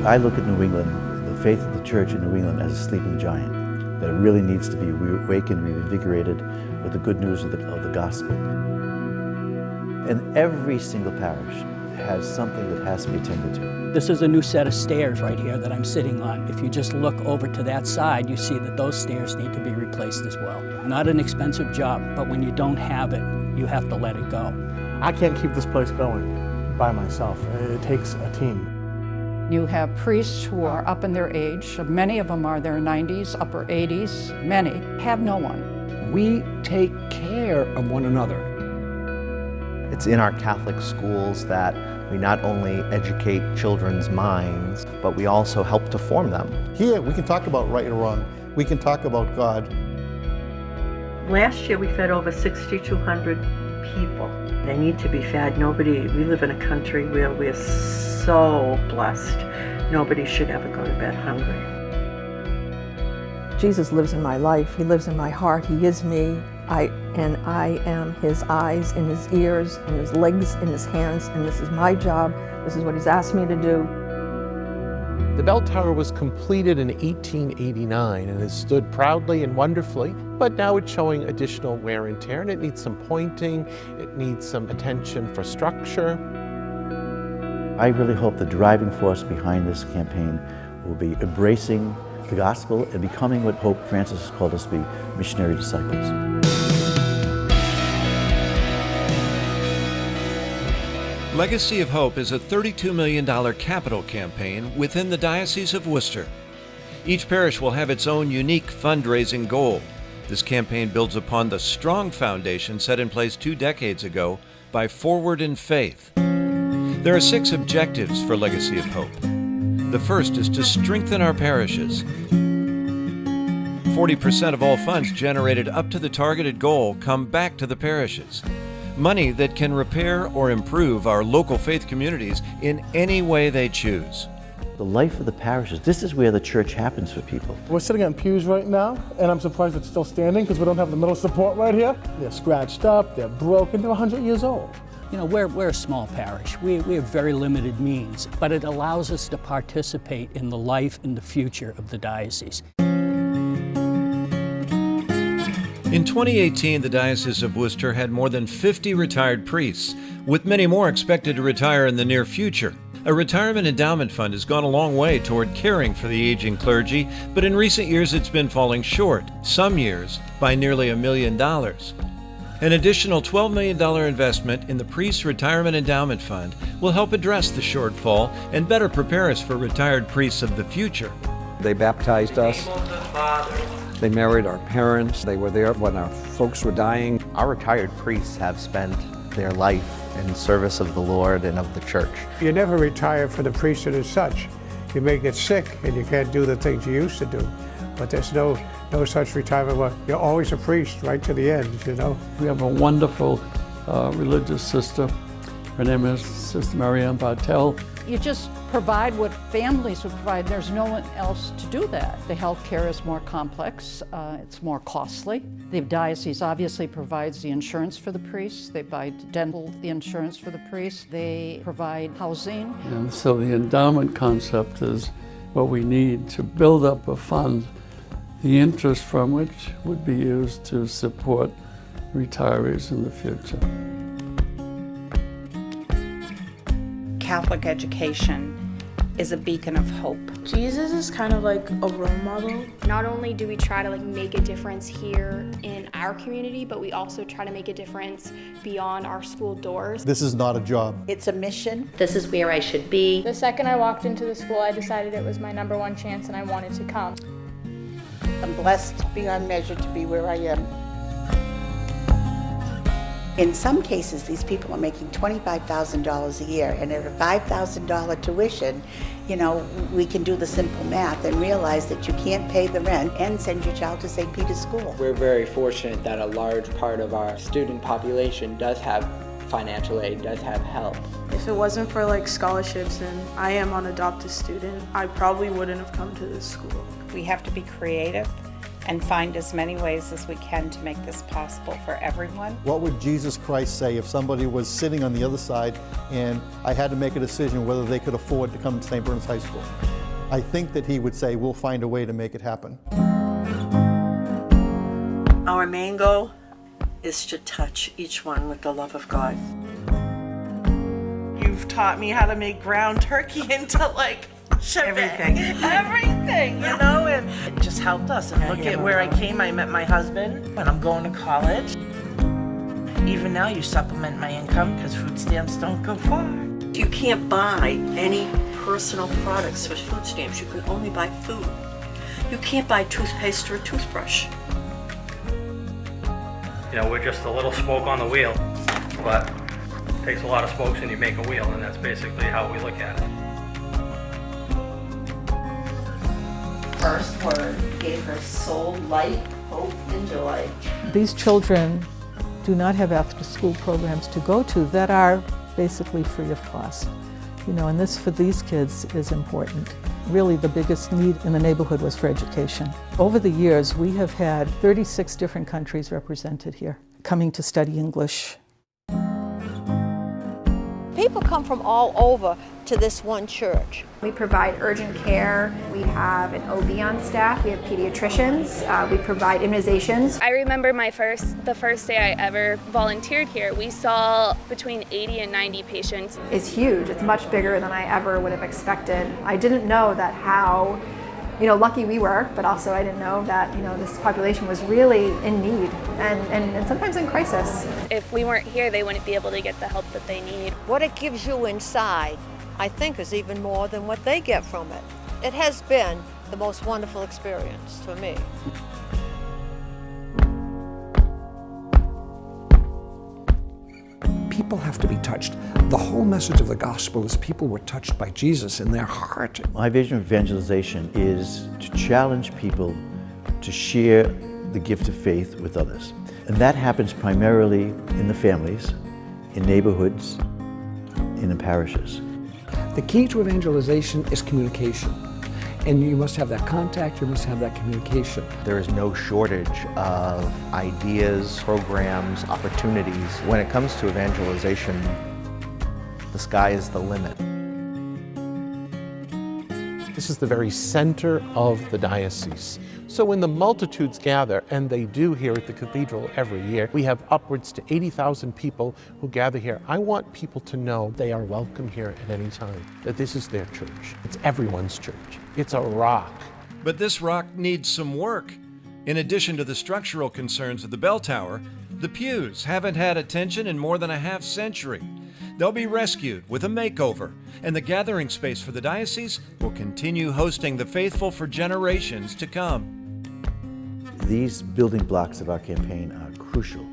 I look at New England, the faith of the church in New England, as a sleeping giant, that it really needs to be awakened, reinvigorated with the good news of the gospel. And every single parish has something that has to be attended to. This is a new set of stairs right here that I'm sitting on. If you just look over to that side, you see that those stairs need to be replaced as well. Not an expensive job, but when you don't have it, you have to let it go. I can't keep this place going by myself. It takes a team. You have priests who are up in their age. Many of them are their 90s, upper 80s. Many have no one. We take care of one another. It's in our Catholic schools that we not only educate children's minds, but we also help to form them. Here, we can talk about right and wrong. We can talk about God. Last year, we fed over 6,200 people. They need to be fed. We live in a country where we're so blessed. Nobody should ever go to bed hungry. Jesus lives in my life. He lives in my heart. He is me. I am his eyes and his ears and his legs and his hands, and this is my job. This is what he's asked me to do. The bell tower was completed in 1889 and has stood proudly and wonderfully, but now it's showing additional wear and tear, and it needs some pointing, it needs some attention for structure. I really hope the driving force behind this campaign will be embracing the gospel and becoming what Pope Francis has called us to be, missionary disciples. Legacy of Hope is a $32 million capital campaign within the Diocese of Worcester. Each parish will have its own unique fundraising goal. This campaign builds upon the strong foundation set in place 2 decades ago by Forward in Faith. There are 6 objectives for Legacy of Hope. The first is to strengthen our parishes. 40% of all funds generated up to the targeted goal come back to the parishes. Money that can repair or improve our local faith communities in any way they choose. The life of the parishes, this is where the church happens for people. We're sitting on pews right now, and I'm surprised it's still standing because we don't have the middle support right here. They're scratched up, they're broken, they're 100 years old. You know, we're a small parish. We have very limited means, but it allows us to participate in the life and the future of the diocese. In 2018, the Diocese of Worcester had more than 50 retired priests, with many more expected to retire in the near future. A retirement endowment fund has gone a long way toward caring for the aging clergy, but in recent years it's been falling short, some years by nearly $1 million. An additional $12 million investment in the Priest Retirement Endowment Fund will help address the shortfall and better prepare us for retired priests of the future. They baptized us. They married our parents. They were there when our folks were dying. Our retired priests have spent their life in service of the Lord and of the church. You never retire from the priesthood as such. You may get sick and you can't do the things you used to do. But there's no such retirement. Well, you're always a priest right to the end, you know. We have a wonderful religious sister. Her name is Sister Marianne Bartel. You just provide what families would provide. There's no one else to do that. The health care is more complex. It's more costly. The diocese obviously provides the insurance for the priests. They buy dental insurance for the priests. They provide housing. And so the endowment concept is what we need to build up a fund, the interest from which would be used to support retirees in the future. Catholic education is a beacon of hope. Jesus is kind of like a role model. Not only do we try to make a difference here in our community, but we also try to make a difference beyond our school doors. This is not a job. It's a mission. This is where I should be. The second I walked into the school, I decided it was my #1 chance and I wanted to come. I'm blessed beyond measure to be where I am. In some cases, these people are making $25,000 a year, and at a $5,000 tuition, you know, we can do the simple math and realize that you can't pay the rent and send your child to St. Peter's School. We're very fortunate that a large part of our student population does have financial aid, does have help. If it wasn't for scholarships and I am an adopted student, I probably wouldn't have come to this school. We have to be creative and find as many ways as we can to make this possible for everyone. What would Jesus Christ say if somebody was sitting on the other side and I had to make a decision whether they could afford to come to St. Bernard's High School? I think that he would say, we'll find a way to make it happen. Our main goal is to touch each one with the love of God. You've taught me how to make ground turkey into like everything, you know, and it just helped us. And look at where I came. I met my husband and I'm going to college. Even now you supplement my income because food stamps don't go far. You can't buy any personal products with food stamps. You can only buy food. You can't buy toothpaste or a toothbrush. You know, we're just a little spoke on the wheel, but it takes a lot of spokes and you make a wheel, and that's basically how we look at it. First word gave her soul, light, hope, and joy. These children do not have after-school programs to go to that are basically free of cost. You know, and this for these kids is important. Really, the biggest need in the neighborhood was for education. Over the years, we have had 36 different countries represented here, coming to study English. People come from all over to this one church. We provide urgent care. We have an OB on staff. We have pediatricians. We provide immunizations. I remember the first day I ever volunteered here. We saw between 80 and 90 patients. It's huge. It's much bigger than I ever would have expected. I didn't know that how lucky we were, but also I didn't know that, this population was really in need and sometimes in crisis. If we weren't here, they wouldn't be able to get the help that they need. What it gives you inside, I think, is even more than what they get from it. It has been the most wonderful experience for me. People have to be touched. The whole message of the gospel is people were touched by Jesus in their heart. My vision of evangelization is to challenge people to share the gift of faith with others. And that happens primarily in the families, in neighborhoods, and in parishes. The key to evangelization is communication. And you must have that contact, you must have that communication. There is no shortage of ideas, programs, opportunities. When it comes to evangelization, the sky is the limit. This is the very center of the diocese. So when the multitudes gather, and they do here at the cathedral every year, we have upwards to 80,000 people who gather here. I want people to know they are welcome here at any time, that this is their church. It's everyone's church. It's a rock. But this rock needs some work. In addition to the structural concerns of the bell tower, the pews haven't had attention in more than a half century. They'll be rescued with a makeover, and the gathering space for the diocese will continue hosting the faithful for generations to come. These building blocks of our campaign are crucial.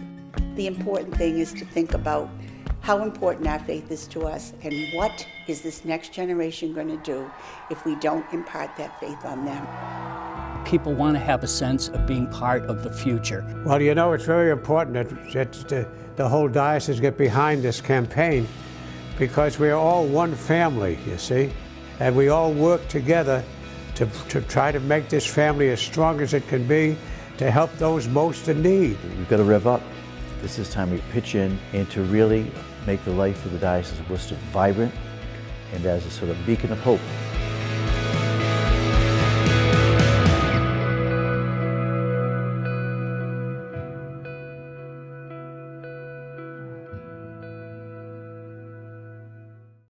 The important thing is to think about how important our faith is to us and what is this next generation going to do if we don't impart that faith on them. People want to have a sense of being part of the future. Well, it's very important that the whole diocese get behind this campaign because we're all one family, you see, and we all work together to try to make this family as strong as it can be to help those most in need. We've got to rev up. This is time we pitch in and to really make the life of the Diocese of Worcester vibrant and as a sort of beacon of hope.